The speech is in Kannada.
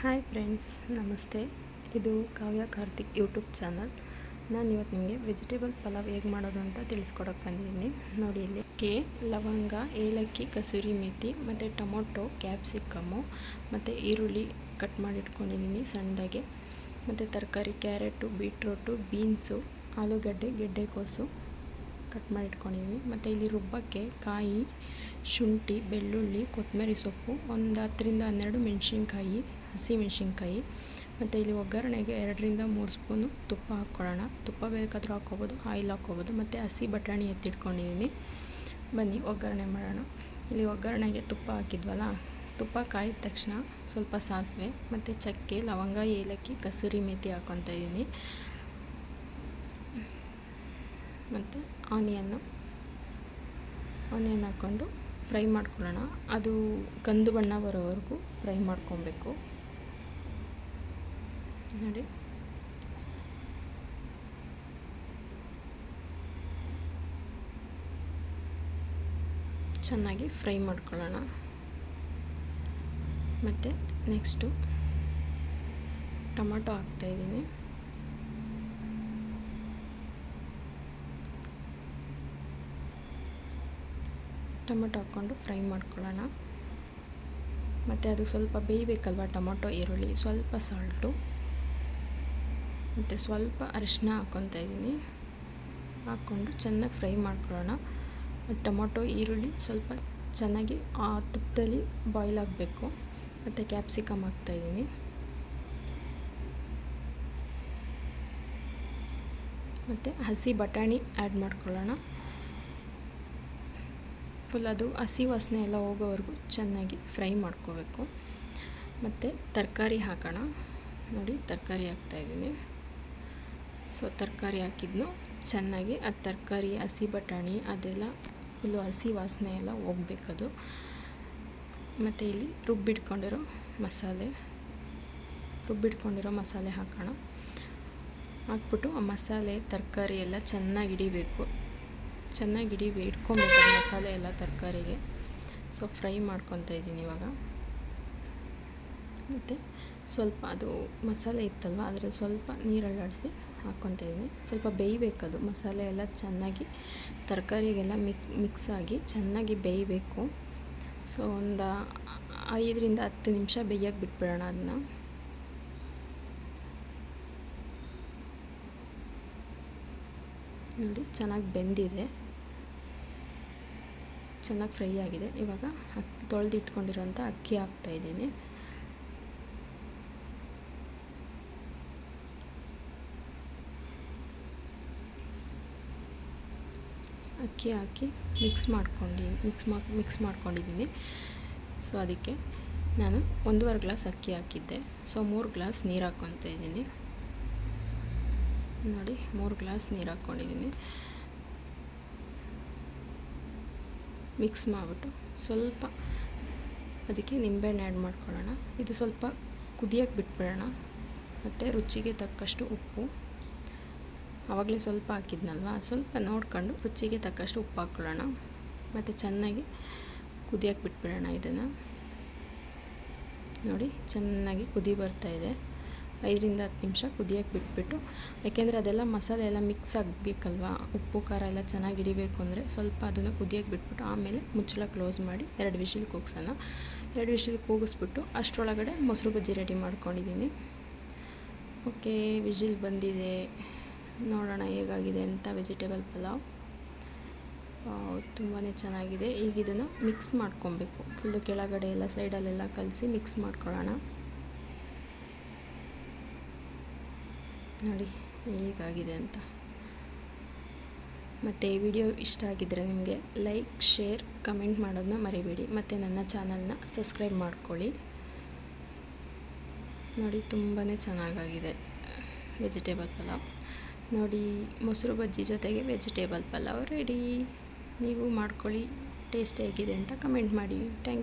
ಹಾಯ್ ಫ್ರೆಂಡ್ಸ್, ನಮಸ್ತೆ. ಇದು ಕಾವ್ಯ ಕಾರ್ತಿಕ್ ಯೂಟ್ಯೂಬ್ ಚಾನಲ್. ನಾನು ಇವತ್ತು ನಿಮಗೆ ವೆಜಿಟೇಬಲ್ ಪಲಾವ್ ಹೇಗೆ ಮಾಡೋದು ಅಂತ ತಿಳಿಸ್ಕೊಡೋಕೆ ಬಂದಿದ್ದೀನಿ. ನೋಡಿ, ಇಲ್ಲಿ ಲವಂಗ, ಏಲಕ್ಕಿ, ಕಸೂರಿ ಮೇಥಿ ಮತ್ತು ಟೊಮೊಟೊ, ಕ್ಯಾಪ್ಸಿಕಮ್ಮು ಮತ್ತು ಈರುಳ್ಳಿ ಕಟ್ ಮಾಡಿ ಇಟ್ಕೊಂಡಿದ್ದೀನಿ ಸಣ್ಣದಾಗೆ. ಮತ್ತು ತರಕಾರಿ ಕ್ಯಾರೆಟು, ಬೀಟ್ರೋಟು, ಬೀನ್ಸು, ಆಲೂಗಡ್ಡೆ, ಗೆಡ್ಡೆಕೋಸು ಕಟ್ ಮಾಡಿ ಇಟ್ಕೊಂಡಿದ್ದೀನಿ. ಮತ್ತು ಇಲ್ಲಿ ರುಬ್ಬಕ್ಕೆ ಕಾಯಿ, ಶುಂಠಿ, ಬೆಳ್ಳುಳ್ಳಿ, ಕೊತ್ತಂಬರಿ ಸೊಪ್ಪು, ಒಂದು 10ರಿಂದ 12 ಮೆಣಸಿನ್ಕಾಯಿ, ಹಸಿ ಮೆಣಸಿನ್ಕಾಯಿ. ಮತ್ತು ಇಲ್ಲಿ ಒಗ್ಗರಣೆಗೆ 2ರಿಂದ 3 ಸ್ಪೂನು ತುಪ್ಪ ಹಾಕ್ಕೊಳ್ಳೋಣ. ತುಪ್ಪ ಬೇಕಾದರೂ ಹಾಕ್ಕೋಬೋದು, ಆಯಿಲ್ ಹಾಕ್ಕೋಬೋದು. ಮತ್ತು ಹಸಿ ಬಟಾಣಿ ಎತ್ತಿಟ್ಕೊಂಡಿದ್ದೀನಿ. ಬನ್ನಿ ಒಗ್ಗರಣೆ ಮಾಡೋಣ. ಇಲ್ಲಿ ಒಗ್ಗರಣೆಗೆ ತುಪ್ಪ ಹಾಕಿದ್ವಲ್ಲ, ತುಪ್ಪ ಕಾಯಿದ ತಕ್ಷಣ ಸ್ವಲ್ಪ ಸಾಸಿವೆ ಮತ್ತು ಚಕ್ಕೆ, ಲವಂಗ, ಏಲಕ್ಕಿ, ಕಸೂರಿ ಮೇಥಿ ಹಾಕ್ಕೊತಾ ಇದ್ದೀನಿ. ಮತ್ತು ಆನಿಯನ್ ಹಾಕ್ಕೊಂಡು ಫ್ರೈ ಮಾಡ್ಕೊಳ್ಳೋಣ. ಅದು ಕಂದು ಬಣ್ಣ ಬರೋವರೆಗೂ ಫ್ರೈ ಮಾಡ್ಕೊಬೇಕು. ನೋಡಿ, ಚೆನ್ನಾಗಿ ಫ್ರೈ ಮಾಡ್ಕೊಳ್ಳೋಣ. ಮತ್ತು ನೆಕ್ಸ್ಟು ಟೊಮೊಟೊ ಹಾಕ್ತಾಯಿದ್ದೀನಿ. ಟೊಮೊಟೊ ಹಾಕ್ಕೊಂಡು ಫ್ರೈ ಮಾಡ್ಕೊಳ್ಳೋಣ. ಮತ್ತು ಅದು ಸ್ವಲ್ಪ ಬೇಯಬೇಕಲ್ವ ಟೊಮೊಟೊ, ಈರುಳ್ಳಿ, ಸ್ವಲ್ಪ ಸಾಲ್ಟು ಮತ್ತು ಸ್ವಲ್ಪ ಅರಿಶಿನ ಹಾಕ್ಕೊತಾ ಇದ್ದೀನಿ. ಹಾಕ್ಕೊಂಡು ಚೆನ್ನಾಗಿ ಫ್ರೈ ಮಾಡ್ಕೊಳ್ಳೋಣ. ಟೊಮೊಟೊ, ಈರುಳ್ಳಿ ಸ್ವಲ್ಪ ಚೆನ್ನಾಗಿ ಆ ತುಪ್ಪದಲ್ಲಿ ಬಾಯ್ಲ್ ಆಗಬೇಕು. ಮತ್ತು ಕ್ಯಾಪ್ಸಿಕಮ್ ಹಾಕ್ತಾಯಿದ್ದೀನಿ. ಮತ್ತು ಹಸಿ ಬಟಾಣಿ ಆ್ಯಡ್ ಮಾಡ್ಕೊಳ್ಳೋಣ. ಫುಲ್ ಅದು ಹಸಿ ವಾಸನೆ ಎಲ್ಲ ಹೋಗೋವರೆಗೂ ಚೆನ್ನಾಗಿ ಫ್ರೈ ಮಾಡ್ಕೋಬೇಕು. ಮತ್ತು ತರಕಾರಿ ಹಾಕೋಣ. ನೋಡಿ, ತರಕಾರಿ ಹಾಕ್ತಾಯಿದ್ದೀನಿ. ಸೊ ತರಕಾರಿ ಹಾಕಿದ್ನು ಚೆನ್ನಾಗಿ ಆ ತರಕಾರಿ, ಹಸಿ ಬಟಾಣಿ ಅದೆಲ್ಲ ಫುಲ್ಲು ಹಸಿ ವಾಸನೆ ಎಲ್ಲ ಹೋಗ್ಬೇಕದು. ಮತ್ತು ಇಲ್ಲಿ ರುಬ್ಬಿಟ್ಕೊಂಡಿರೋ ಮಸಾಲೆ ಹಾಕೋಣ. ಹಾಕ್ಬಿಟ್ಟು ಆ ಮಸಾಲೆ ತರಕಾರಿ ಎಲ್ಲ ಚೆನ್ನಾಗಿ ಇಟ್ಕೊಬೇಕು ಮಸಾಲೆ ಎಲ್ಲ ತರಕಾರಿಗೆ. ಸೊ ಫ್ರೈ ಮಾಡ್ಕೊತಾ ಇದ್ದೀನಿ ಇವಾಗ. ಮತ್ತು ಸ್ವಲ್ಪ ಅದು ಮಸಾಲೆ ಇತ್ತಲ್ವ, ಅದರಲ್ಲಿ ಸ್ವಲ್ಪ ನೀರಲ್ಲಾಡಿಸಿ ಹಾಕ್ಕೊತಾ ಇದ್ದೀನಿ. ಸ್ವಲ್ಪ ಬೇಯಬೇಕದು ಮಸಾಲೆ ಎಲ್ಲ ಚೆನ್ನಾಗಿ ತರಕಾರಿಗೆಲ್ಲ ಮಿಕ್ಸ್ ಆಗಿ ಚೆನ್ನಾಗಿ ಬೇಯಬೇಕು. ಸೊ ಒಂದು 5ರಿಂದ 10 ನಿಮಿಷ ಬೇಯಕ್ಕೆ ಬಿಟ್ಬಿಡೋಣ ಅದನ್ನ. ನೋಡಿ, ಚೆನ್ನಾಗಿ ಬೆಂದಿದೆ, ಚೆನ್ನಾಗಿ ಫ್ರೈ ಆಗಿದೆ. ಇವಾಗ ತೊಳೆದಿಟ್ಕೊಂಡಿರೋಂಥ ಅಕ್ಕಿ ಹಾಕ್ತಾಯಿದ್ದೀನಿ. ಅಕ್ಕಿ ಹಾಕಿ ಮಿಕ್ಸ್ ಮಾಡ್ಕೊಂಡಿದ್ದೀನಿ. ಸೊ ಅದಕ್ಕೆ ನಾನು 1.5 ಗ್ಲಾಸ್ ಅಕ್ಕಿ ಹಾಕಿದ್ದೆ. ಸೊ 3 ಗ್ಲಾಸ್ ನೀರು ಹಾಕ್ಕೊತಾ ಇದ್ದೀನಿ. ನೋಡಿ, 3 ಗ್ಲಾಸ್ ನೀರು ಹಾಕ್ಕೊಂಡಿದ್ದೀನಿ. ಮಿಕ್ಸ್ ಮಾಡಿಬಿಟ್ಟು ಸ್ವಲ್ಪ ಅದಕ್ಕೆ ನಿಂಬೆಹಣ್ಣು ಆ್ಯಡ್ ಮಾಡ್ಕೊಳ್ಳೋಣ. ಇದು ಸ್ವಲ್ಪ ಕುದಿಯೋಕ್ಕೆ ಬಿಟ್ಬಿಡೋಣ. ಮತ್ತು ರುಚಿಗೆ ತಕ್ಕಷ್ಟು ಉಪ್ಪು, ಆವಾಗಲೇ ಸ್ವಲ್ಪ ಹಾಕಿದ್ನಲ್ವ, ಸ್ವಲ್ಪ ನೋಡ್ಕೊಂಡು ರುಚಿಗೆ ತಕ್ಕಷ್ಟು ಉಪ್ಪು ಹಾಕ್ಕೊಳ್ಳೋಣ. ಮತ್ತು ಚೆನ್ನಾಗಿ ಕುದಿಯೋಕ್ಕೆ ಬಿಟ್ಬಿಡೋಣ ಇದನ್ನು. ನೋಡಿ, ಚೆನ್ನಾಗಿ ಕುದಿ ಬರ್ತಾಯಿದೆ. 5ರಿಂದ 10 ನಿಮಿಷ ಕುದಿಯೋಕ್ಕೆ ಬಿಟ್ಬಿಟ್ಟು, ಯಾಕೆಂದರೆ ಅದೆಲ್ಲ ಮಸಾಲೆ ಎಲ್ಲ ಮಿಕ್ಸ್ ಆಗಬೇಕಲ್ವ, ಉಪ್ಪು ಖಾರ ಎಲ್ಲ ಚೆನ್ನಾಗಿ ಹಿಡಿಬೇಕು ಅಂದರೆ ಸ್ವಲ್ಪ ಅದನ್ನು ಕುದಿಯೋಕ್ಕೆ ಬಿಟ್ಬಿಟ್ಟು ಆಮೇಲೆ ಮುಚ್ಚಳ ಕ್ಲೋಸ್ ಮಾಡಿ 2 ವಿಷಿಲ್ ಕೂಗ್ಸೋಣ. 2 ವಿಷಿಲ್ ಕೂಗಿಸ್ಬಿಟ್ಟು ಅಷ್ಟರೊಳಗಡೆ ಮೊಸರು ಬಜ್ಜಿ ರೆಡಿ ಮಾಡ್ಕೊಂಡಿದ್ದೀನಿ. ಓಕೆ, ವಿಷಿಲ್ ಬಂದಿದೆ. ನೋಡೋಣ ಹೇಗಾಗಿದೆ ಅಂತ ವೆಜಿಟೇಬಲ್ ಪಲಾವ್. ತುಂಬಾ ಚೆನ್ನಾಗಿದೆ. ಈಗ ಇದನ್ನು ಮಿಕ್ಸ್ ಮಾಡ್ಕೊಬೇಕು. ಫುಲ್ಲು ಕೆಳಗಡೆ ಎಲ್ಲ ಸೈಡಲ್ಲೆಲ್ಲ ಕಲಸಿ ಮಿಕ್ಸ್ ಮಾಡ್ಕೊಳ್ಳೋಣ. ನೋಡಿ ಹೇಗಾಗಿದೆ ಅಂತ. ಮತ್ತು ಈ ವಿಡಿಯೋ ಇಷ್ಟ ಆಗಿದ್ದರೆ ನಿಮಗೆ ಲೈಕ್, ಶೇರ್, ಕಮೆಂಟ್ ಮಾಡೋದನ್ನ ಮರಿಬೇಡಿ. ಮತ್ತು ನನ್ನ ಚಾನಲ್ನ ಸಬ್ಸ್ಕ್ರೈಬ್ ಮಾಡ್ಕೊಳ್ಳಿ. ನೋಡಿ, ತುಂಬಾ ಚೆನ್ನಾಗಾಗಿದೆ ವೆಜಿಟೇಬಲ್ ಪಲಾವ್. ನೋಡಿ, ಮೊಸರು ಬಜ್ಜಿ ಜೊತೆಗೆ ವೆಜಿಟೇಬಲ್ ಪಲಾವ್ ರೆಡಿ. ನೀವು ಮಾಡ್ಕೊಳ್ಳಿ. ಟೇಸ್ಟ್ ಹೇಗಿದೆ ಅಂತ ಕಮೆಂಟ್ ಮಾಡಿ. Thank you.